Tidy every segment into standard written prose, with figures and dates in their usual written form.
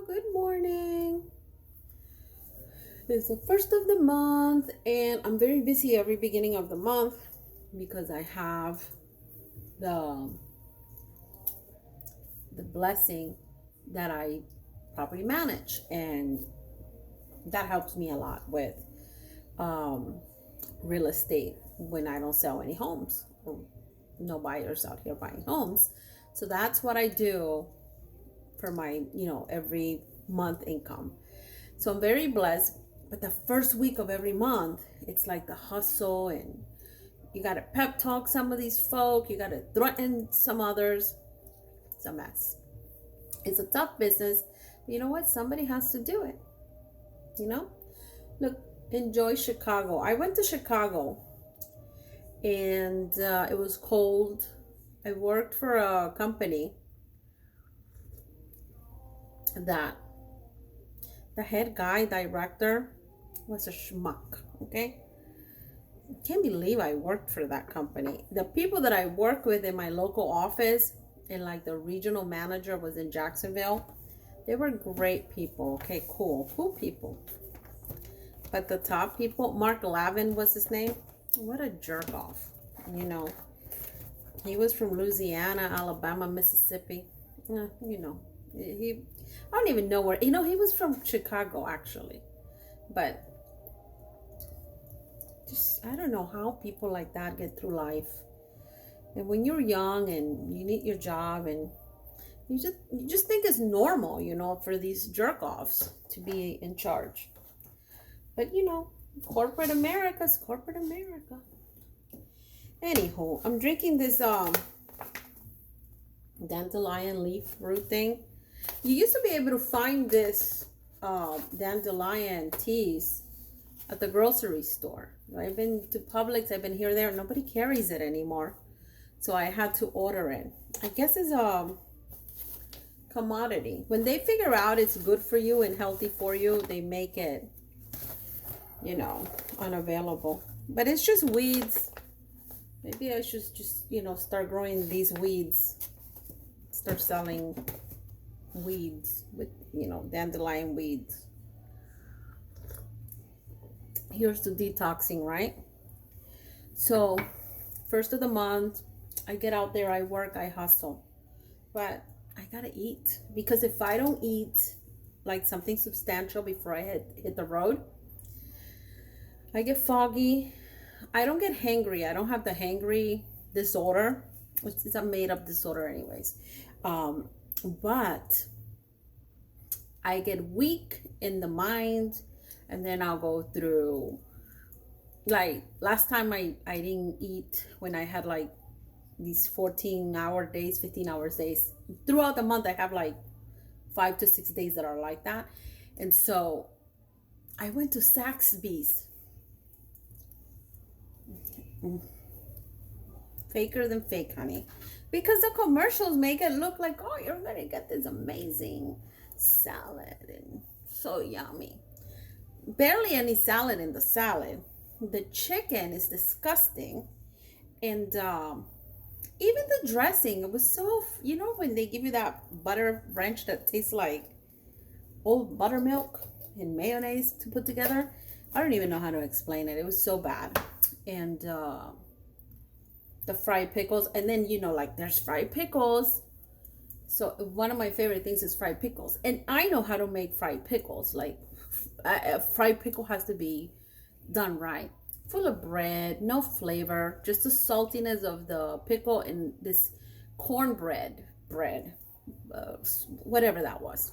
Good morning. It's the first of the month, and I'm very busy every beginning of the month because I have the the blessing that I property manage, and that helps me a lot with um, real estate when I don't sell any homes or no buyers out here buying homes. So that's what I do for my every month income. So I'm very blessed. But the first week of every month, it's like the hustle, and you got to pep talk some of these folk, you got to threaten some others. It's a mess. It's a tough business. But you know what? Somebody has to do it. You know? Look, enjoy Chicago. I went to Chicago, and it was cold. I worked for a company that the head guy director was a schmuck. Okay, can't believe I worked for that company. The people that I work with in my local office, and like the regional manager was in Jacksonville, they were great people. Okay, cool people. But the top people, Mark Lavin was his name. What a jerk off. You know, he was from Louisiana, Alabama, Mississippi. He, I don't even know where, he was from Chicago actually. But just, I don't know how people like that get through life. And when you're young and you need your job, and you just think it's normal, for these jerk offs to be in charge. But corporate America's corporate America. Anywho, I'm drinking this dandelion leaf root thing. You used to be able to find this dandelion teas at the grocery store. I've been to Publix, I've been here, there. Nobody carries it anymore. So I had to order it. I guess it's a commodity. When they figure out it's good for you and healthy for you, they make it, unavailable. But it's just weeds. Maybe I should just, start growing these weeds. Start selling weeds with, dandelion weeds. Here's the detoxing, right? So, first of the month, I get out there, I work, I hustle. But I gotta eat. Because if I don't eat like something substantial before I hit the road, I get foggy. I don't get hangry. I don't have the hangry disorder, which is a made up disorder anyways. But I get weak in the mind, and then I'll go through, like last time I didn't eat when I had like these 14-hour days, 15 hours days. Throughout the month I have like 5 to 6 days that are like that. And so I went to Saxby's. Faker than fake, honey, because the commercials make it look like, oh, you're gonna get this amazing salad and so yummy. Barely any salad in the salad. The chicken is disgusting, and even the dressing, it was so, when they give you that butter ranch that tastes like old buttermilk and mayonnaise to put together. I don't even know how to explain it. It was so bad. And the fried pickles, and then like there's fried pickles. So one of my favorite things is fried pickles, and I know how to make fried pickles. Like a fried pickle has to be done right, full of bread, no flavor, just the saltiness of the pickle and this cornbread bread, whatever that was.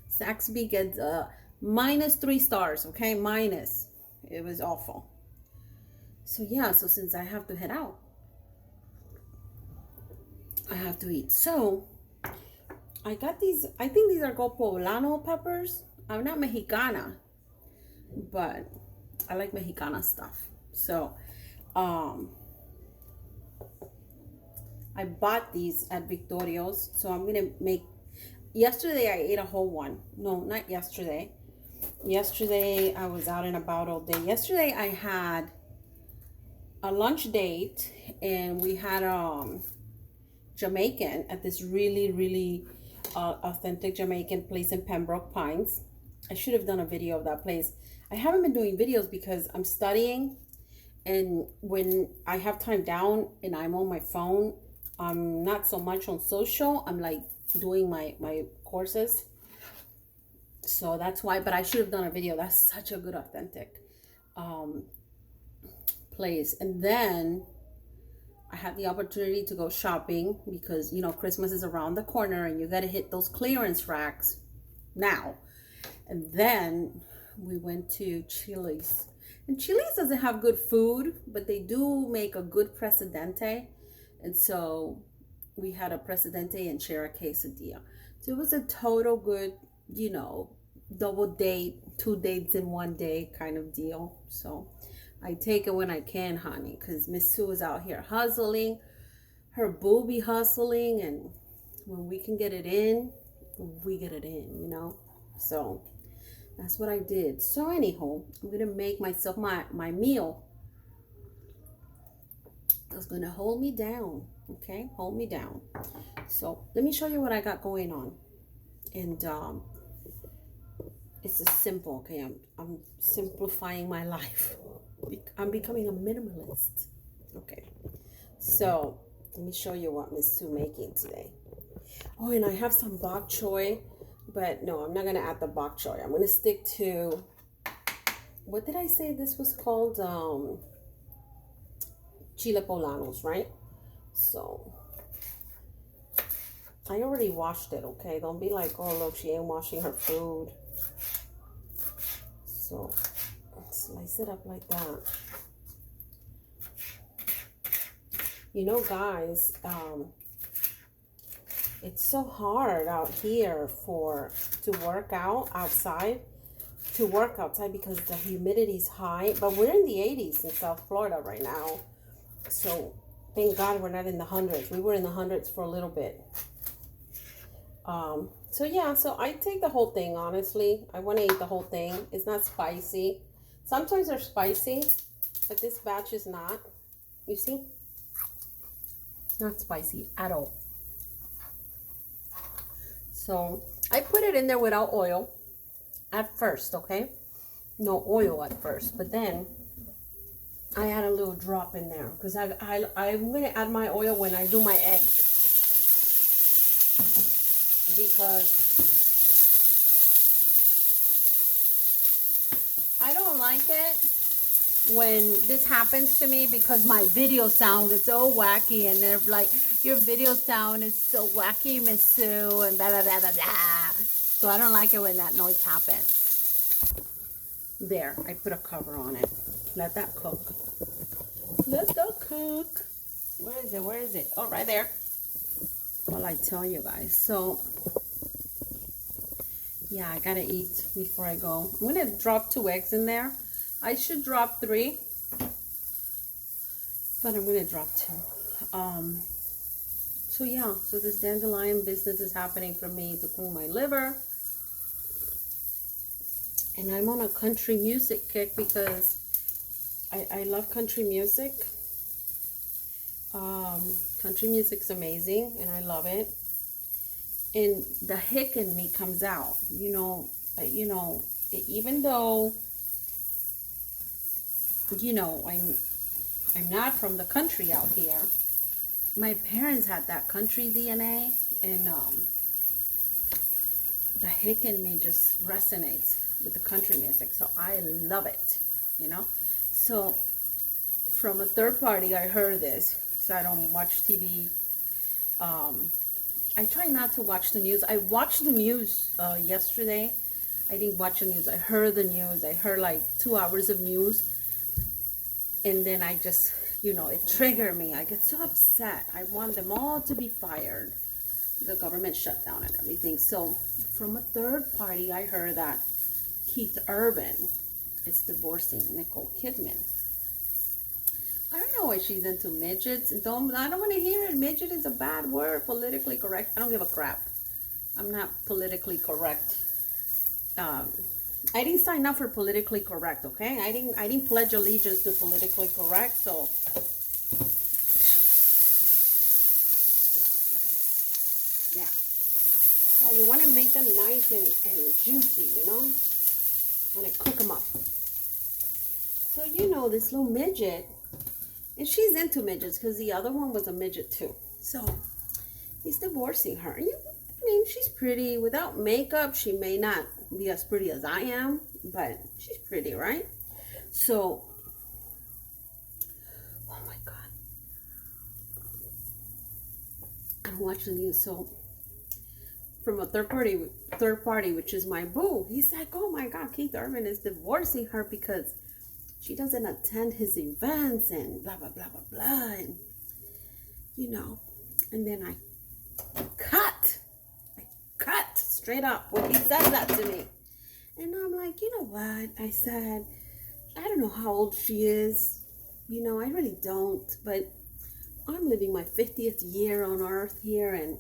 Saxby gets -3 stars. Okay, minus. It was awful. So yeah, so since I have to head out, I have to eat. So I got these, I think these are called poblano peppers. I'm not Mexicana, but I like Mexicana stuff. So I bought these at Victorio's. So I'm gonna make, yesterday I ate a whole one. No, not yesterday. Yesterday I was out and about all day. Yesterday I had a lunch date, and we had Jamaican at this really authentic Jamaican place in Pembroke Pines. I should have done a video of that place. I haven't been doing videos because I'm studying, and when I have time down and I'm on my phone, I'm not so much on social. I'm like doing my courses. So that's why, but I should have done a video. That's such a good authentic place. And then I had the opportunity to go shopping because, you know, Christmas is around the corner and you got to hit those clearance racks now. And then we went to Chili's. And Chili's doesn't have good food, but they do make a good Presidente. And so we had a Presidente and share a quesadilla. So it was a total good, you know, double date, 2 dates in 1 day kind of deal. So I take it when I can, honey, because Miss Sue is out here hustling, her boo be hustling, and when we can get it in, we get it in, you know. So that's what I did. So anyhow, I'm gonna make myself my meal that's gonna hold me down. Okay, hold me down. So let me show you what I got going on. And it's just simple. Okay, I'm simplifying my life. I'm becoming a minimalist. Okay, so let me show you what Miss Sue making today. Oh, and I have some bok choy, but no, I'm not gonna add the bok choy. I'm gonna stick to, what did I say this was called? Chile poblanos, right? So I already washed it. Okay, don't be like, oh look, she ain't washing her food. So slice it up like that. You know, guys, it's so hard out here to work outside because the humidity is high. But we're in the 80s in South Florida right now, so thank God we're not in the hundreds. We were in the hundreds for a little bit. So yeah, so I take the whole thing, honestly. I want to eat the whole thing. It's not spicy. Sometimes they're spicy, but this batch is not. You see? It's not spicy at all. So I put it in there without oil at first, okay? No oil at first, but then I add a little drop in there because I'm going to add my oil when I do my eggs. Because I don't like it when this happens to me because my video sound gets so wacky and they're like, your video sound is so wacky, Miss Sue, and blah, blah, blah, blah, blah. So I don't like it when that noise happens. There, I put a cover on it. Let that cook. Let that cook. Where is it? Where is it? Oh, right there. Well, I tell you guys. So yeah, I gotta eat before I go. I'm gonna drop 2 eggs in there. I should drop 3, but I'm gonna drop 2. So yeah, so this dandelion business is happening for me to clean my liver. And I'm on a country music kick because I love country music. Country music's amazing and I love it. And the hick in me comes out, you know, even though, you know, I'm not from the country out here. My parents had that country DNA, and the hick in me just resonates with the country music. So I love it, you know. So from a third party, I heard this. So I don't watch TV. I try not to watch the news. I watched the news yesterday. I didn't watch the news. I heard the news. I heard like 2 hours of news. And then I just, you know, it triggered me. I get so upset. I want them all to be fired. The government shutdown and everything. So from a third party, I heard that Keith Urban is divorcing Nicole Kidman. I don't know why she's into midgets. I don't want to hear it. Midget is a bad word. Politically correct. I don't give a crap. I'm not politically correct. I didn't sign up for politically correct, okay? I didn't pledge allegiance to politically correct, so look at this. Yeah. you want to make them nice and juicy, you know? Want to cook them up. So, you know, this little midget, and she's into midgets because the other one was a midget too. So, he's divorcing her. I mean, she's pretty. Without makeup, she may not be as pretty as I am, but she's pretty, right? So, oh my God. I don't watch the news. So, from a third party, which is my boo, he's like, oh my God, Keith Urban is divorcing her because she doesn't attend his events and blah, blah, blah, blah, blah. And, you know, and then I cut straight up when he said that to me. And I'm like, you know what? I said, I don't know how old she is. You know, I really don't. But I'm living my 50th year on earth here. And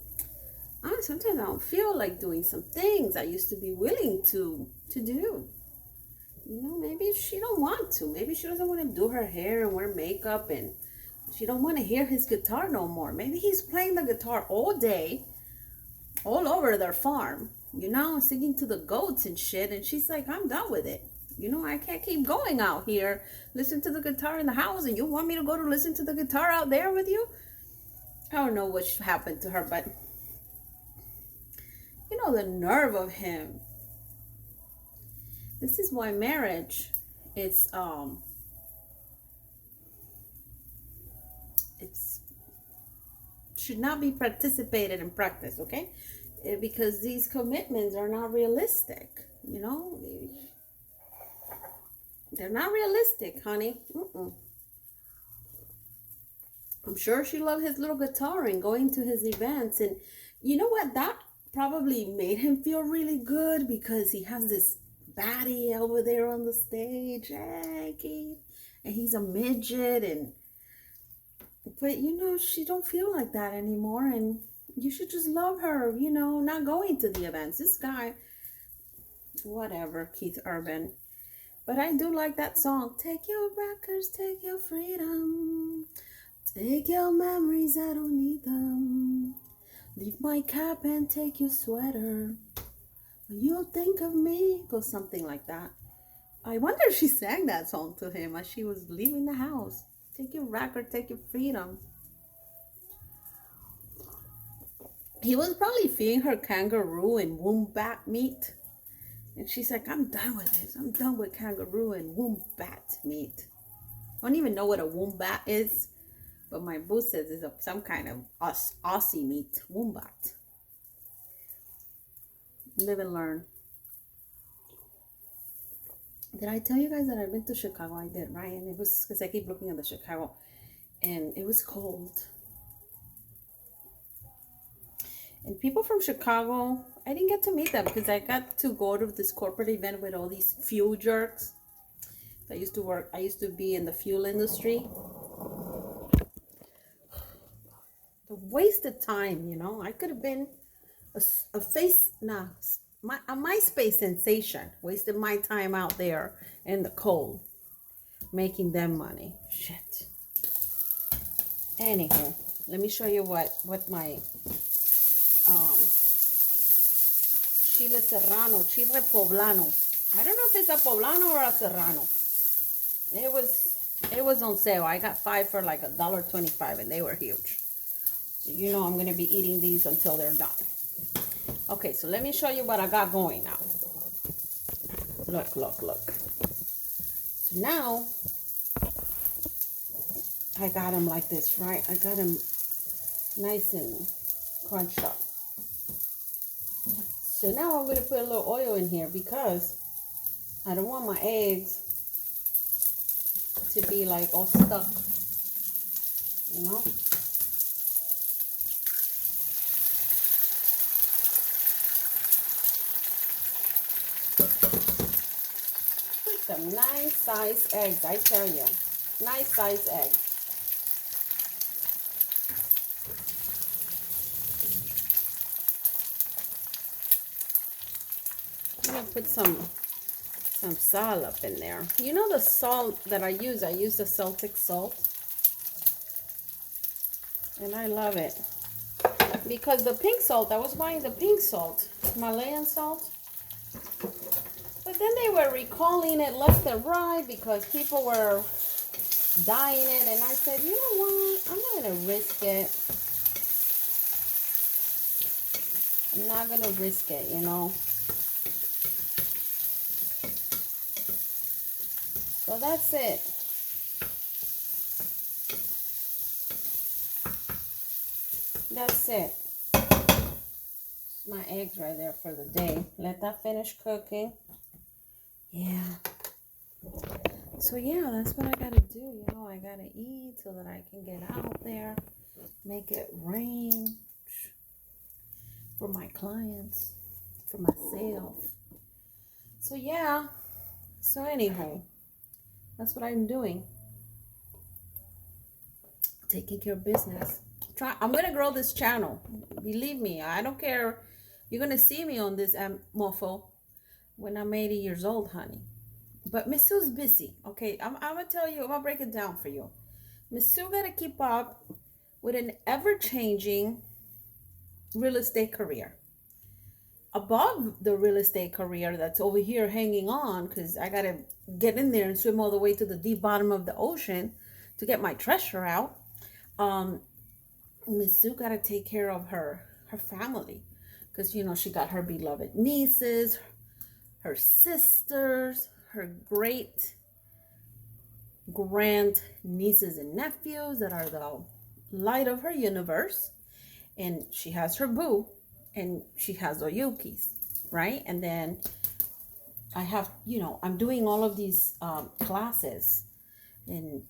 sometimes I don't feel like doing some things I used to be willing to do. You know, maybe she don't want to. Maybe she doesn't want to do her hair and wear makeup. And she don't want to hear his guitar no more. Maybe he's playing the guitar all day, all over their farm, you know, singing to the goats and shit. And she's like, I'm done with it. You know, I can't keep going out here, listen to the guitar in the house, and you want me to go to listen to the guitar out there with you? I don't know what happened to her, but you know, the nerve of him. This is why marriage it's should not be participated in practice, okay? Because these commitments are not realistic, you know? They're not realistic, honey. I'm sure she loved his little guitar and going to his events. And you know what? That probably made him feel really good because he has this baddie over there on the stage. Hey, Keith. And he's a midget. But, you know, she don't feel like that anymore. And you should just love her, you know, not going to the events. This guy, whatever, Keith Urban. But I do like that song. Take your records, take your freedom. Take your memories, I don't need them. Leave my cap and take your sweater. You'll think of me. Goes something like that. I wonder if she sang that song to him as she was leaving the house. Take your record, take your freedom. He was probably feeding her kangaroo and wombat meat. And she's like, I'm done with this. I'm done with kangaroo and wombat meat. I don't even know what a wombat is. But my boo says it's some kind of Aussie meat. Wombat. Live and learn. Did I tell you guys that I've been to Chicago? I did, right? And it was because I keep looking at the Chicago. And it was cold. And people from Chicago, I didn't get to meet them because I got to go to this corporate event with all these fuel jerks. I used to be in the fuel industry. The wasted time, you know. I could have been a MySpace sensation. Wasted my time out there in the cold, making them money. Shit. Anywho, let me show you what my chile serrano, chile poblano. I don't know if it's a poblano or a serrano. It was on sale. I got 5 for like $1.25 and they were huge. So you know I'm gonna be eating these until they're done. Okay, so let me show you what I got going now. Look. So now I got them like this, right? I got them nice and crunched up. So now I'm going to put a little oil in here because I don't want my eggs to be like all stuck, you know? Put some nice size eggs, I tell you. Nice size eggs. I'm gonna put some salt up in there. You know the salt that I use the Celtic salt. And I love it. Because the pink salt, I was buying the pink salt. Himalayan salt. But then they were recalling it left and right because people were dyeing it. And I said, you know what? I'm not going to risk it. I'm not going to risk it, you know. So that's it. That's it. My eggs right there for the day. Let that finish cooking. Yeah. So yeah, that's what I gotta do. You know, I gotta eat so that I can get out there, make it rain for my clients, for myself. So yeah. So anyhow, that's what I'm doing. Taking care of business. I'm gonna grow this channel. Believe me, I don't care. You're gonna see me on this mofo when I'm 80 years old, honey. But Miss Sue's busy. Okay, I'm gonna tell you. I'm gonna break it down for you. Miss Sue gotta keep up with an ever-changing real estate career. Above the real estate career that's over here hanging on, because I gotta get in there and swim all the way to the deep bottom of the ocean to get my treasure out. Miss Sue got to take care of her family, because you know she got her beloved nieces, her sisters, her great grand nieces and nephews that are the light of her universe, and she has her boo, and she has Oyukis, right? And then I have, you know, I'm doing all of these classes, and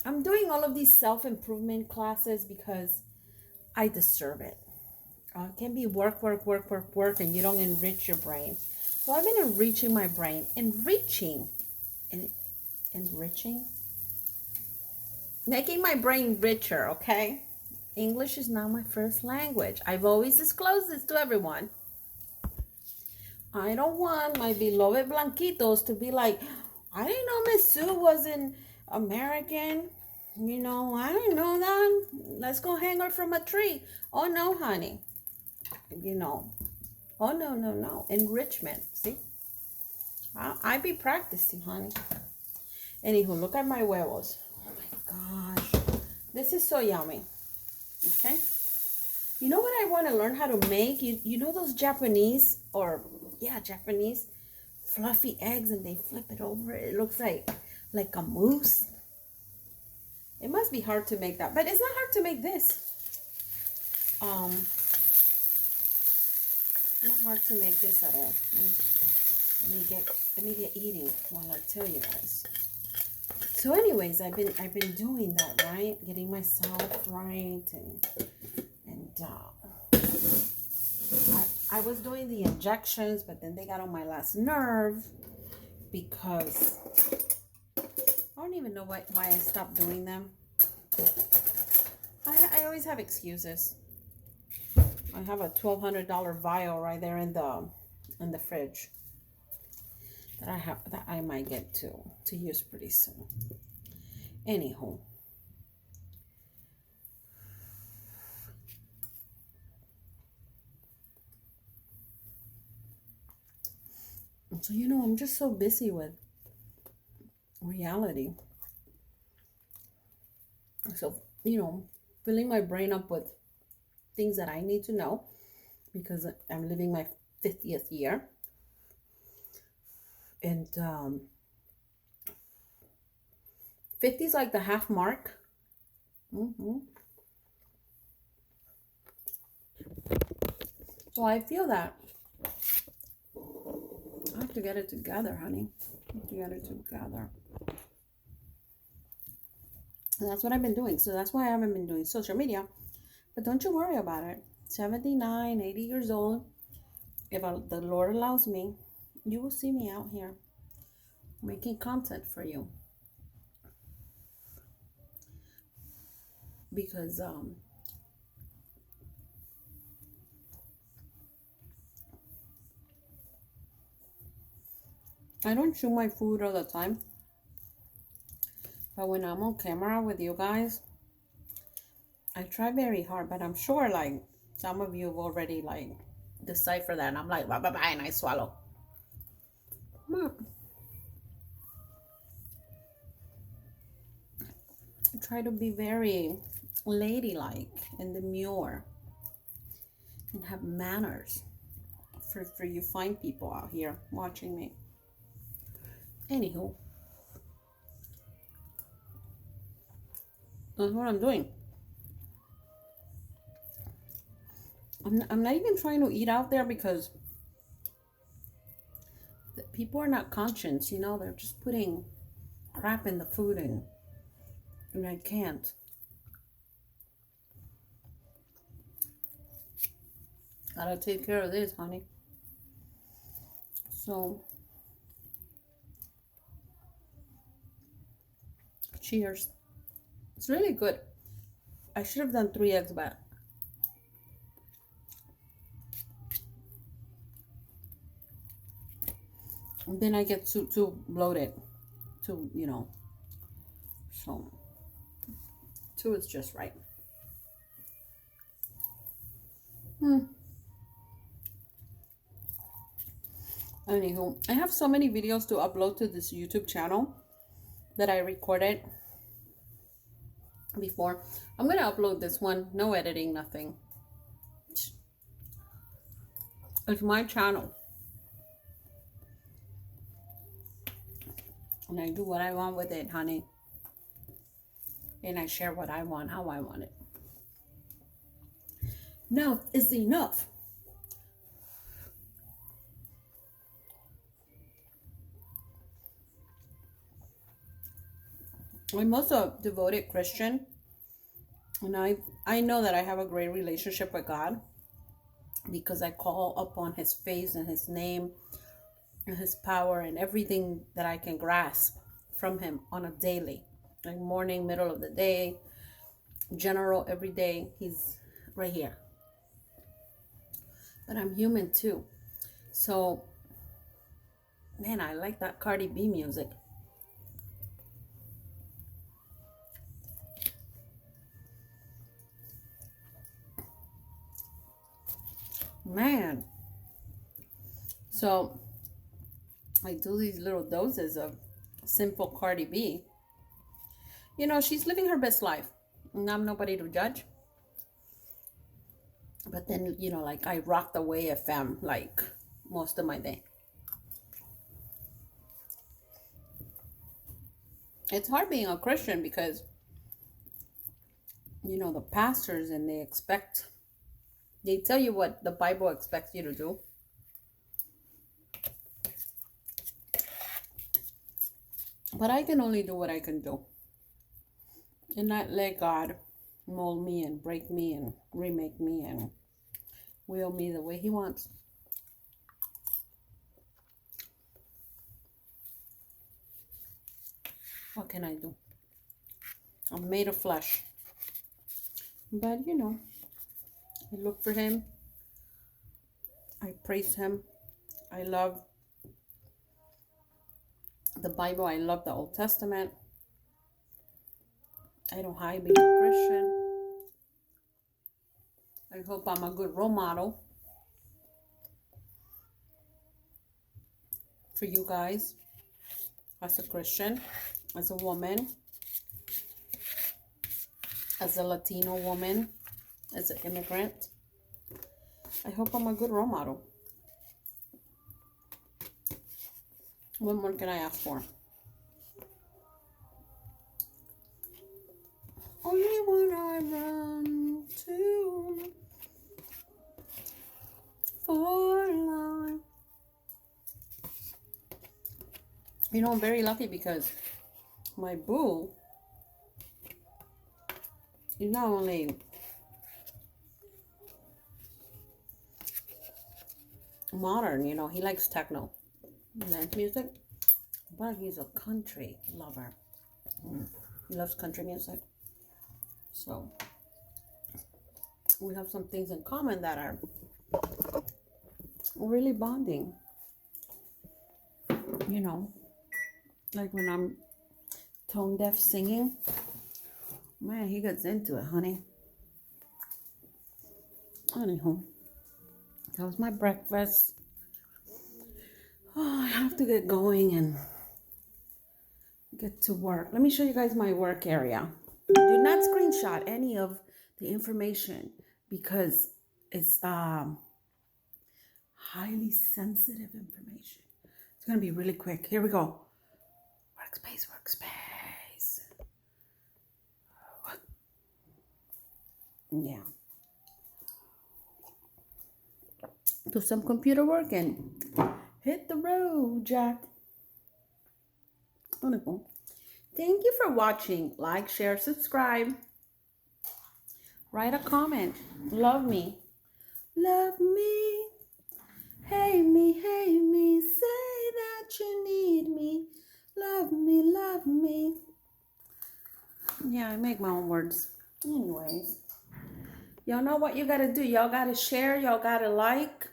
I'm doing all of these self-improvement classes because I deserve it. It can be work, and you don't enrich your brain. So I've been enriching my brain, enriching, making my brain richer, okay? English is not my first language. I've always disclosed this to everyone. I don't want my beloved Blanquitos to be like, I didn't know Miss Sue wasn't American. You know, I didn't know that. Let's go hang her from a tree. Oh, no, honey. You know. Oh, no. Enrichment. See? I be practicing, honey. Anywho, look at my huevos. Oh, my gosh. This is so yummy. Okay? You know what I want to learn how to make? You know those Japanese, Japanese fluffy eggs, and they flip it over. It looks like a mousse. It must be hard to make that, but it's not hard to make this. Not hard to make this at all. Let me get eating while I tell you guys. So, anyways, I've been doing that, right? Getting myself right, and I was doing the injections, but then they got on my last nerve because I don't even know why I stopped doing them. I always have excuses. I have a $1,200 vial right there in the fridge that I might get to use pretty soon. Anywho. So, you know, I'm just so busy with reality. So, you know, filling my brain up with things that I need to know because I'm living my 50th year. And 50 is like the half mark. So I feel that I have to get it together, honey. I have to get it together. And that's what I've been doing. So that's why I haven't been doing social media. But don't you worry about it. 79, 80 years old. If the Lord allows me, you will see me out here making content for you. Because I don't chew my food all the time. But when I'm on camera with you guys, I try very hard. But I'm sure like some of you have already like decipher that. And I'm like, bye, bye, bye, and I swallow. I try to be very ladylike and demure and have manners for you fine people out here watching me. Anywho, that's what I'm doing. I'm not even trying to eat out there because people are not conscious, you know. They're just putting crap in the food, and I can't. Gotta take care of this, honey. So, cheers. It's really good. I should have done 3 eggs, but then I get too bloated, too, you know. So 2 is just right. Anywho, I have so many videos to upload to this YouTube channel that I recorded before. I'm gonna upload this one, no editing, nothing. It's my channel, and I do what I want with it, honey, and I share what I want, how I want it. Enough is enough. I'm also a devoted Christian, and I know that I have a great relationship with God because I call upon his face and his name and his power and everything that I can grasp from him on a daily, like morning, middle of the day, general, every day. He's right here. But I'm human too. So, man, I like that Cardi B music. Man. So, I do these little doses of simple Cardi B. You know, she's living her best life. And I'm nobody to judge. But then, you know, like I rock the way FM like most of my day. It's hard being a Christian because, you know, the pastors and they tell you what the Bible expects you to do. But I can only do what I can do. And not let God mold me and break me and remake me and will me the way he wants. What can I do? I'm made of flesh. But, you know, I look for him. I praise him. I love the Bible. I love the Old Testament. I don't hide being a Christian. I hope I'm a good role model for you guys as a Christian, as a woman, as a Latino woman, as an immigrant. I hope I'm a good role model. What more can I ask for? Only one I run to for life. You know, I'm very lucky because my boo is not only modern, you know, he likes techno dance music, but he's a country lover. He loves country music. So we have some things in common that are really bonding. You know, like when I'm tone deaf singing, man, he gets into it, honey. Anywho, That was my breakfast. Oh, I have to get going and get to work. Let me show you guys my work area. Do not screenshot any of the information because it's highly sensitive information. It's gonna be really quick. Here we go. Workspace, workspace. Yeah. Do some computer work and hit the road, Jack. Wonderful. Thank you for watching. Like, share, subscribe. Write a comment. Love me. Love me. Hey me, hey me. Say that you need me. Love me, love me. Yeah, I make my own words. Anyways. Y'all know what you gotta do. Y'all gotta share. Y'all gotta like.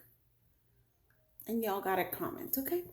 And y'all gotta comment, okay?